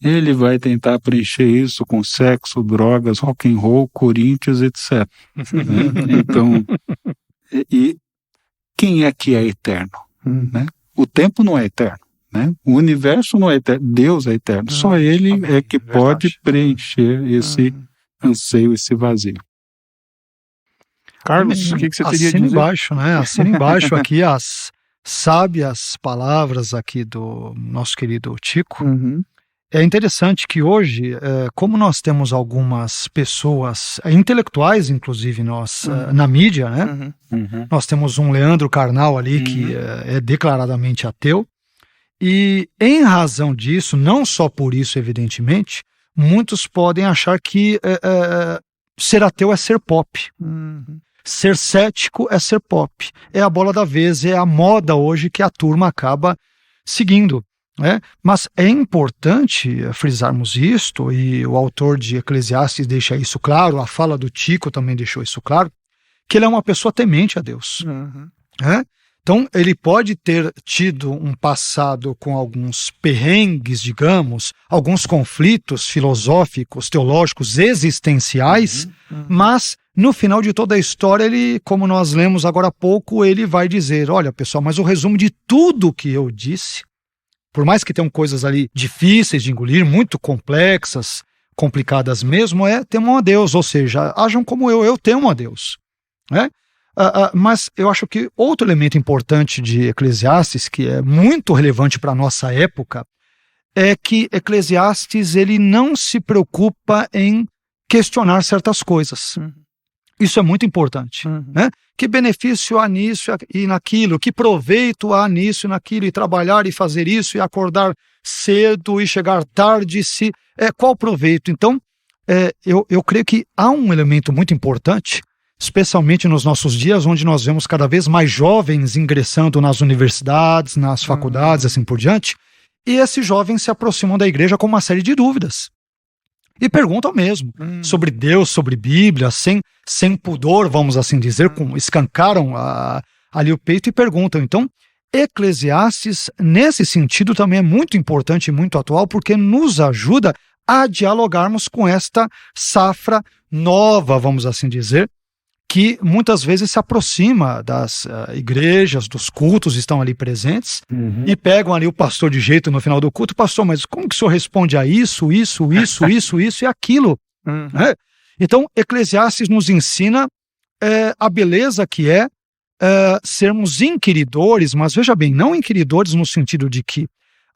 ele vai tentar preencher isso com sexo, drogas, rock and roll, Corinthians, etc. Né? Então, e quem é que é eterno? Né? O tempo não é eterno, né? O universo não é eterno, Deus é eterno. Só Ele é que pode preencher esse anseio, esse vazio. Carlos, o que você teria a dizer? Embaixo, né? Assina embaixo aqui as sábias palavras aqui do nosso querido Tico. É interessante que hoje, como nós temos algumas pessoas intelectuais, inclusive nós, na mídia, né? Nós temos um Leandro Carnal ali que é declaradamente ateu, e em razão disso, não só por isso, evidentemente, muitos podem achar que ser ateu é ser pop. Ser cético é ser pop. É a bola da vez, é a moda hoje que a turma acaba seguindo. Mas é importante frisarmos isto, e o autor de Eclesiastes deixa isso claro, a fala do Tico também deixou isso claro, que ele é uma pessoa temente a Deus. Então, ele pode ter tido um passado com alguns perrengues, digamos, alguns conflitos filosóficos, teológicos, existenciais, mas no final de toda a história, ele, como nós lemos agora há pouco, ele vai dizer, olha pessoal, mas o resumo de tudo que eu disse, por mais que tenham coisas ali difíceis de engolir, muito complexas, complicadas mesmo, temam a Deus, ou seja, ajam como eu temo a Deus, né? Mas eu acho que outro elemento importante de Eclesiastes, que é muito relevante para a nossa época, é que Eclesiastes ele não se preocupa em questionar certas coisas. Isso é muito importante. Né? Que benefício há nisso e naquilo, que proveito há nisso e naquilo, e trabalhar e fazer isso, e acordar cedo e chegar tarde, qual proveito? Então, eu creio que há um elemento muito importante, especialmente nos nossos dias, onde nós vemos cada vez mais jovens ingressando nas universidades, nas faculdades, assim por diante, e esses jovens se aproximam da igreja com uma série de dúvidas. E perguntam mesmo sobre Deus, sobre Bíblia, sem pudor, vamos assim dizer, escancaram ali o peito e perguntam. Então, Eclesiastes, nesse sentido, também é muito importante e muito atual, porque nos ajuda a dialogarmos com esta safra nova, vamos assim dizer, que muitas vezes se aproxima das igrejas, dos cultos, estão ali presentes, e pegam ali o pastor de jeito no final do culto. Pastor, mas como que o senhor responde a isso e aquilo? Né? Então, Eclesiastes nos ensina a beleza que é sermos inquiridores, mas veja bem, não inquiridores no sentido de que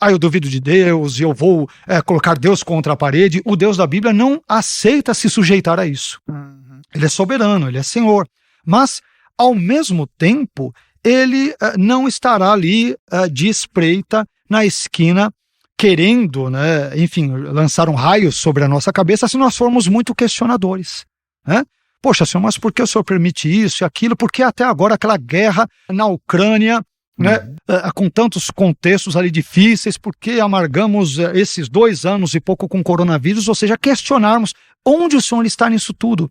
eu duvido de Deus e eu vou colocar Deus contra a parede. O Deus da Bíblia não aceita se sujeitar a isso. Ele é soberano, ele é Senhor. Mas, ao mesmo tempo, ele não estará ali de espreita na esquina, querendo, né, enfim, lançar um raio sobre a nossa cabeça se nós formos muito questionadores. Né? Poxa, Senhor, mas por que o Senhor permite isso e aquilo? Por que até agora aquela guerra na Ucrânia, né, com tantos contextos ali difíceis? Por que amargamos esses 2 anos e pouco com o coronavírus? Ou seja, questionarmos onde o Senhor está nisso tudo.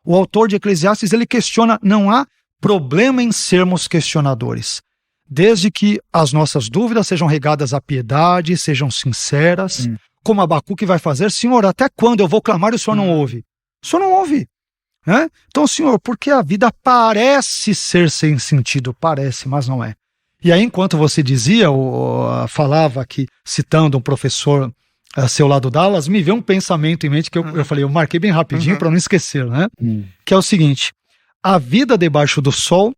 O autor de Eclesiastes, ele questiona, não há problema em sermos questionadores, desde que as nossas dúvidas sejam regadas à piedade, sejam sinceras, como Abacuque vai fazer. Senhor, até quando eu vou clamar e o Senhor não ouve? O Senhor não ouve. Né? Então, Senhor, porque a vida parece ser sem sentido, parece, mas não é. E aí, enquanto você dizia, falava aqui, citando um professor seu lá do Dallas, me veio um pensamento em mente que eu falei, eu marquei bem rapidinho para não esquecer, né? Que é o seguinte: a vida debaixo do sol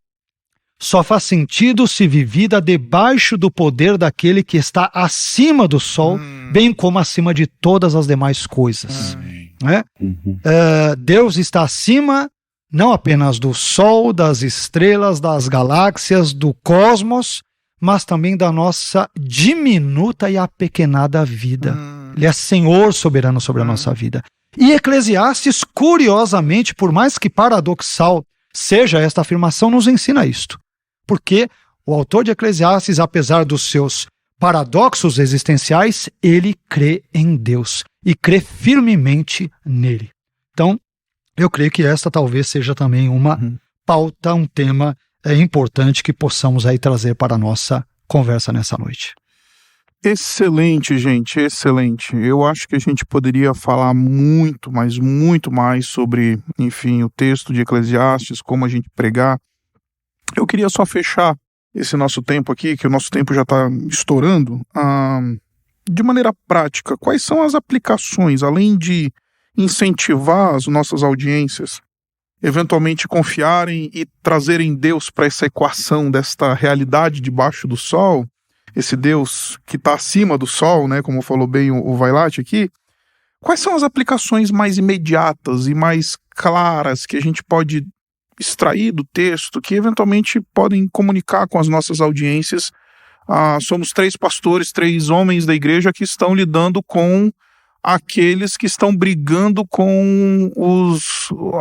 só faz sentido se vivida debaixo do poder daquele que está acima do sol, bem como acima de todas as demais coisas. Né? Deus está acima não apenas do sol, das estrelas, das galáxias, do cosmos, mas também da nossa diminuta e apequenada vida. Ele é Senhor soberano sobre a nossa vida. E Eclesiastes, curiosamente, por mais que paradoxal seja esta afirmação, nos ensina isto. Porque o autor de Eclesiastes, apesar dos seus paradoxos existenciais, ele crê em Deus e crê firmemente nele. Então, eu creio que esta talvez seja também uma pauta, um tema importante que possamos aí trazer para a nossa conversa nessa noite. Excelente, gente, excelente. Eu acho que a gente poderia falar muito mais sobre, enfim, o texto de Eclesiastes, como a gente pregar. Eu queria só fechar esse nosso tempo aqui, que o nosso tempo já está estourando, de maneira prática. Quais são as aplicações, além de incentivar as nossas audiências, eventualmente confiarem e trazerem Deus para essa equação desta realidade debaixo do sol, esse Deus que está acima do sol, né, como falou bem o Vailate aqui? Quais são as aplicações mais imediatas e mais claras que a gente pode extrair do texto, que eventualmente podem comunicar com as nossas audiências? Somos 3 pastores, 3 homens da igreja que estão lidando com aqueles que estão brigando com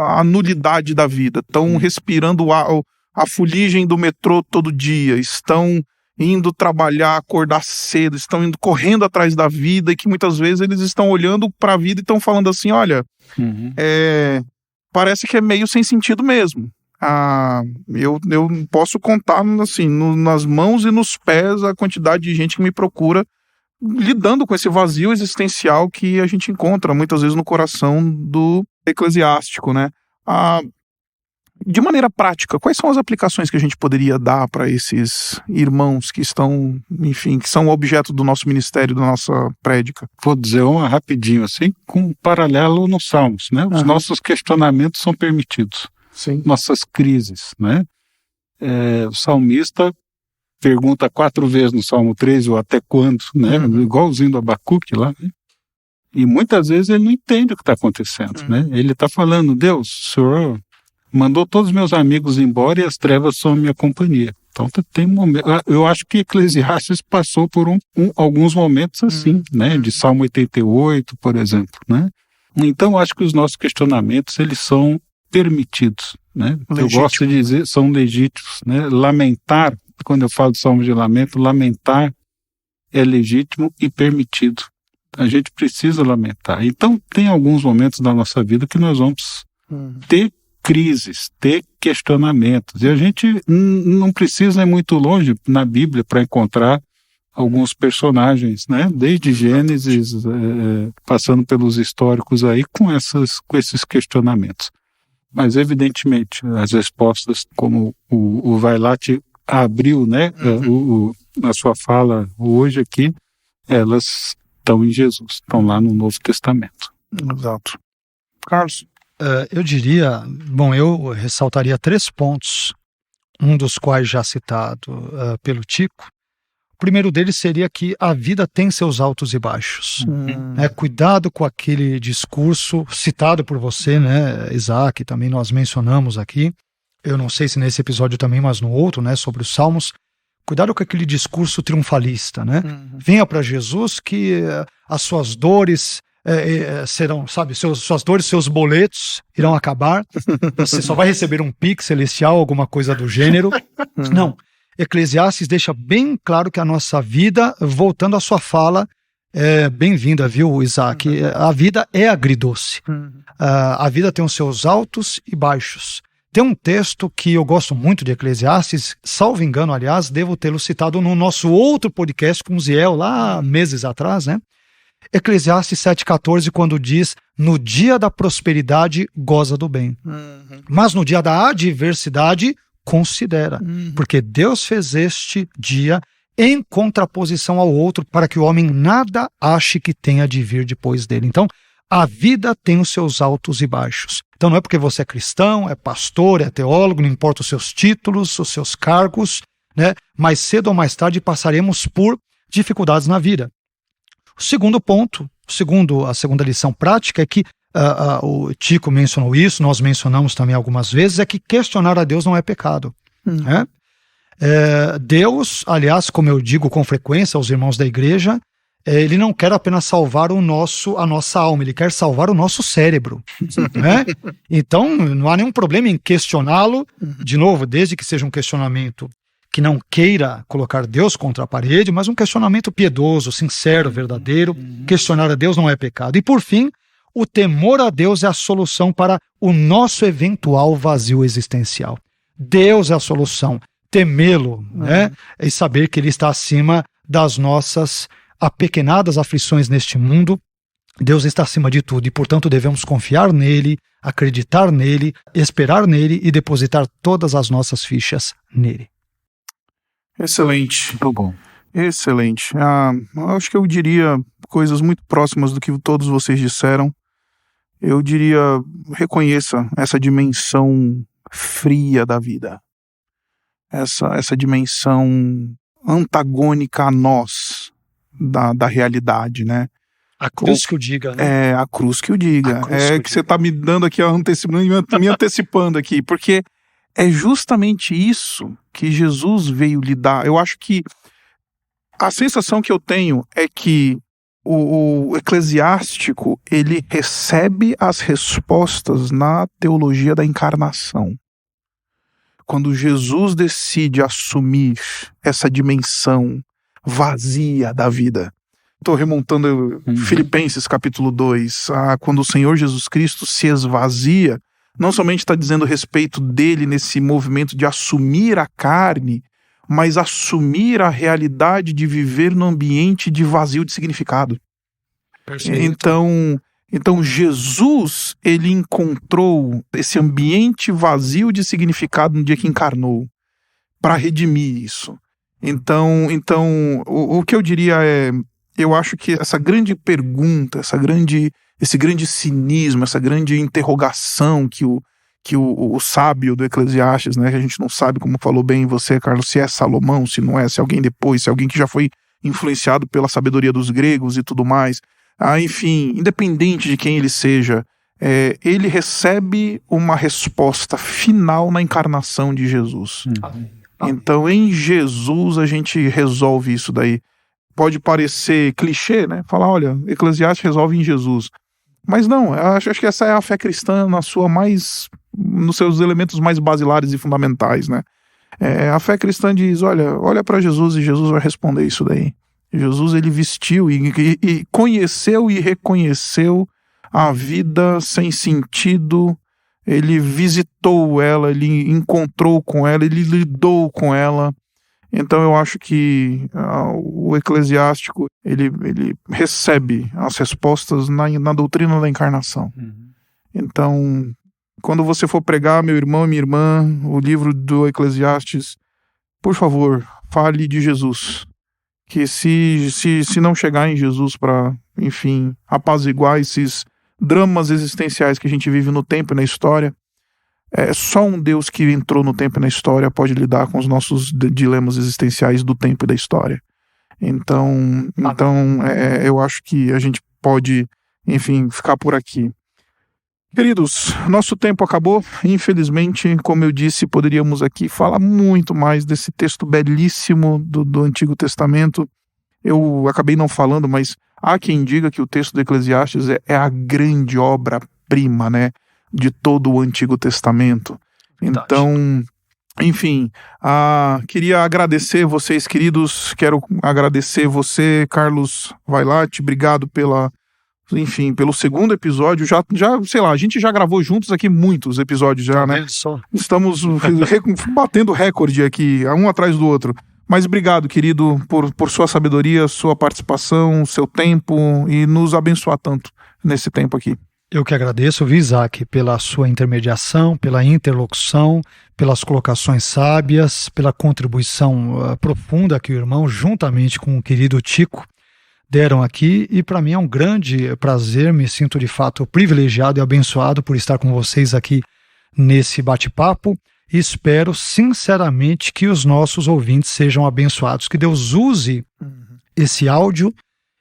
a nulidade da vida, estão respirando a fuligem do metrô todo dia, estão indo trabalhar, acordar cedo, estão indo correndo atrás da vida, e que muitas vezes eles estão olhando para a vida e estão falando assim, olha, parece que é meio sem sentido mesmo. eu posso contar assim, nas mãos e nos pés a quantidade de gente que me procura lidando com esse vazio existencial que a gente encontra muitas vezes no coração do eclesiástico, né? De maneira prática, quais são as aplicações que a gente poderia dar para esses irmãos que estão, enfim, que são objeto do nosso ministério, da nossa prédica? Vou dizer uma rapidinho, assim, com um paralelo nos Salmos, né? Os nossos questionamentos são permitidos. Sim. Nossas crises, né? O salmista pergunta 4 vezes no Salmo 13, ou até quando, né? Igualzinho do Abacuque lá, né? E muitas vezes ele não entende o que está acontecendo, né? Ele está falando, Deus, o Senhor mandou todos os meus amigos embora e as trevas são a minha companhia. Então tem momento. Eu acho que Eclesiastes passou por alguns momentos assim, né? De Salmo 88, por exemplo, né? Então eu acho que os nossos questionamentos, eles são permitidos, né? Eu gosto de dizer, são legítimos, né? Lamentar, quando eu falo de Salmo de lamento, lamentar é legítimo e permitido. A gente precisa lamentar. Então tem alguns momentos da nossa vida que nós vamos ter crises, ter questionamentos. E a gente não precisa ir muito longe na Bíblia para encontrar alguns personagens, né? Desde Gênesis, passando pelos históricos aí, com esses questionamentos. Mas, evidentemente, as respostas, como o Vailate abriu, né? Na sua fala hoje aqui, elas estão em Jesus, estão lá no Novo Testamento. Exato. Carlos? Eu diria, eu ressaltaria 3 pontos, um dos quais já citado pelo Tico. O primeiro deles seria que a vida tem seus altos e baixos. Cuidado com aquele discurso citado por você, né, Isaac, também nós mencionamos aqui. Eu não sei se nesse episódio também, mas no outro, né, sobre os Salmos. Cuidado com aquele discurso triunfalista, né? Venha para Jesus que as suas dores serão, sabe, suas dores, seus boletos irão acabar. Você só vai receber um Pix celestial, alguma coisa do gênero. Não. Eclesiastes deixa bem claro que a nossa vida, voltando à sua fala, bem-vinda, viu, Isaac? A vida é agridoce. A vida tem os seus altos e baixos. Tem um texto que eu gosto muito de Eclesiastes, salvo engano, aliás, devo tê-lo citado no nosso outro podcast com o Ziel, lá meses atrás, né? Eclesiastes 7,14, quando diz, no dia da prosperidade, goza do bem. Mas no dia da adversidade, considera. Porque Deus fez este dia em contraposição ao outro, para que o homem nada ache que tenha de vir depois dele. Então, a vida tem os seus altos e baixos. Então não é porque você é cristão, é pastor, é teólogo, não importa os seus títulos, os seus cargos, né? Mais cedo ou mais tarde passaremos por dificuldades na vida. O segundo ponto, a segunda lição prática é que o Tico mencionou isso, nós mencionamos também algumas vezes, é que questionar a Deus não é pecado. Né? Deus, aliás, como eu digo com frequência aos irmãos da igreja, ele não quer apenas salvar a nossa alma, ele quer salvar o nosso cérebro. Né? Então, não há nenhum problema em questioná-lo, de novo, desde que seja um questionamento que não queira colocar Deus contra a parede, mas um questionamento piedoso, sincero, verdadeiro. Questionar a Deus não é pecado. E por fim, o temor a Deus é a solução para o nosso eventual vazio existencial. Deus é a solução. Temê-lo, né? E saber que Ele está acima das nossas apequenadas aflições neste mundo. Deus está acima de tudo e, portanto, devemos confiar nele, acreditar nele, esperar nele e depositar todas as nossas fichas nele. Excelente. Muito bom. Excelente. Acho que eu diria coisas muito próximas do que todos vocês disseram. Eu diria, reconheça essa dimensão fria da vida. Essa dimensão antagônica a nós da realidade, né? A cruz que o diga, né? A cruz que o diga. Que você está me dando aqui, me antecipando aqui, porque é justamente isso que Jesus veio lidar. Eu acho que a sensação que eu tenho é que o eclesiástico, ele recebe as respostas na teologia da encarnação. Quando Jesus decide assumir essa dimensão vazia da vida. Estou remontando Filipenses capítulo 2, quando o Senhor Jesus Cristo se esvazia não somente está dizendo respeito dele nesse movimento de assumir a carne, mas assumir a realidade de viver num ambiente de vazio de significado. Então Jesus, ele encontrou esse ambiente vazio de significado no dia que encarnou, para redimir isso. Então o que eu diria é, eu acho que essa grande pergunta, esse grande cinismo, essa grande interrogação que o sábio do Eclesiastes, né, que a gente não sabe, como falou bem você, Carlos, se é Salomão, se não é, se é alguém depois, se é alguém que já foi influenciado pela sabedoria dos gregos e tudo mais. Enfim, independente de quem ele seja, ele recebe uma resposta final na encarnação de Jesus. Então, em Jesus, a gente resolve isso daí. Pode parecer clichê, né? Falar, olha, Eclesiastes resolve em Jesus. Mas não, eu acho que essa é a fé cristã nos seus elementos mais basilares e fundamentais, né? A fé cristã diz, olha para Jesus e Jesus vai responder isso daí. Jesus, ele vestiu e conheceu e reconheceu a vida sem sentido, ele visitou ela, ele encontrou com ela, ele lidou com ela. Então eu acho que o eclesiástico, ele recebe as respostas na doutrina da encarnação. Então, quando você for pregar, meu irmão e minha irmã, o livro do Eclesiastes, por favor, fale de Jesus. Que se não chegar em Jesus para, enfim, apaziguar esses dramas existenciais que a gente vive no tempo e na história, só um Deus que entrou no tempo e na história pode lidar com os nossos dilemas existenciais do tempo e da história. Então eu acho que a gente pode, enfim, ficar por aqui. Queridos, nosso tempo acabou. Infelizmente, como eu disse, poderíamos aqui falar muito mais desse texto belíssimo do Antigo Testamento. Eu acabei não falando, mas há quem diga que o texto do Eclesiastes é a grande obra-prima, né, de todo o Antigo Testamento. Verdade. Então, enfim, queria agradecer vocês, queridos. Quero agradecer você, Carlos Vailate. Obrigado pelo segundo episódio. Já, sei lá, a gente já gravou juntos aqui muitos episódios já, né? Estamos batendo recorde aqui, um atrás do outro. Mas obrigado, querido, por sua sabedoria, sua participação, seu tempo e nos abençoar tanto nesse tempo aqui. Eu que agradeço, Isaac, pela sua intermediação, pela interlocução, pelas colocações sábias, pela contribuição profunda que o irmão, juntamente com o querido Tico, deram aqui, e para mim é um grande prazer, me sinto de fato privilegiado e abençoado por estar com vocês aqui nesse bate-papo, e espero sinceramente que os nossos ouvintes sejam abençoados, que Deus use esse áudio,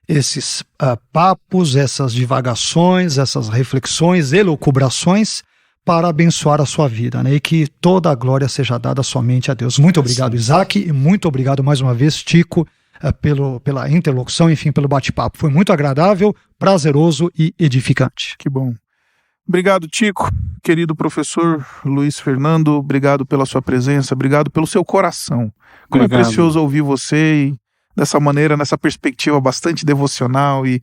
esses papos, essas divagações, essas reflexões, elucubrações, para abençoar a sua vida, né? E que toda a glória seja dada somente a Deus. Muito obrigado, Isaac, e muito obrigado mais uma vez, Tico, pela interlocução, enfim, pelo bate-papo. Foi muito agradável, prazeroso e edificante. Que bom. Obrigado, Tico. Querido professor Luiz Fernando, obrigado pela sua presença, obrigado pelo seu coração. Como obrigado. É precioso ouvir você e dessa maneira, nessa perspectiva bastante devocional e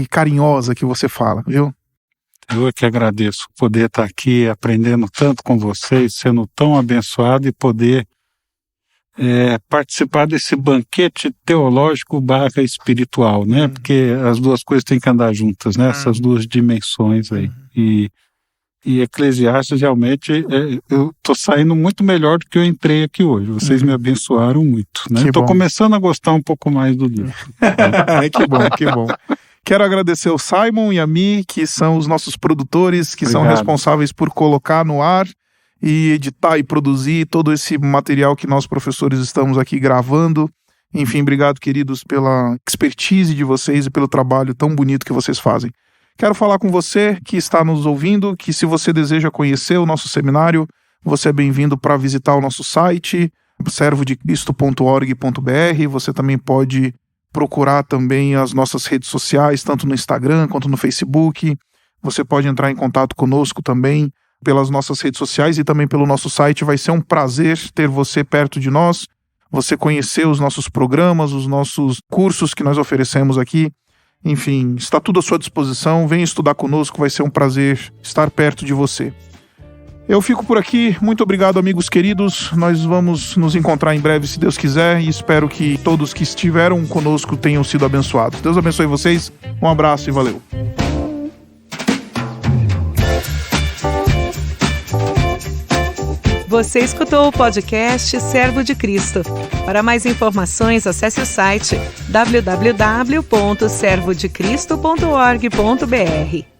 carinhosa que você fala, viu? Eu é que agradeço poder estar aqui aprendendo tanto com vocês, sendo tão abençoado e poder participar desse banquete teológico / espiritual, né? Porque as duas coisas têm que andar juntas, né? Essas duas dimensões aí. E Eclesiastes, realmente, eu estou saindo muito melhor do que eu entrei aqui hoje. Vocês me abençoaram muito, né? Estou começando a gostar um pouco mais do livro. Que bom, que bom. Quero agradecer ao Simon e a Mi, que são os nossos produtores, que são responsáveis por colocar no ar e editar e produzir todo esse material que nós professores estamos aqui gravando. Enfim, obrigado, queridos, pela expertise de vocês e pelo trabalho tão bonito que vocês fazem. Quero falar com você que está nos ouvindo, que se você deseja conhecer o nosso seminário, você é bem-vindo para visitar o nosso site, servodecristo.org.br. Você também pode procurar também as nossas redes sociais, tanto no Instagram quanto no Facebook. Você pode entrar em contato conosco também pelas nossas redes sociais e também pelo nosso site. Vai ser um prazer ter você perto de nós, você conhecer os nossos programas, os nossos cursos que nós oferecemos aqui. Enfim, está tudo à sua disposição. Venha estudar conosco, vai ser um prazer estar perto de você. Eu fico por aqui, muito obrigado, amigos queridos. Nós vamos nos encontrar em breve, se Deus quiser, e espero que todos que estiveram conosco tenham sido abençoados. Deus abençoe vocês, um abraço e valeu. Você escutou o podcast Servo de Cristo. Para mais informações, acesse o site www.servodecristo.org.br.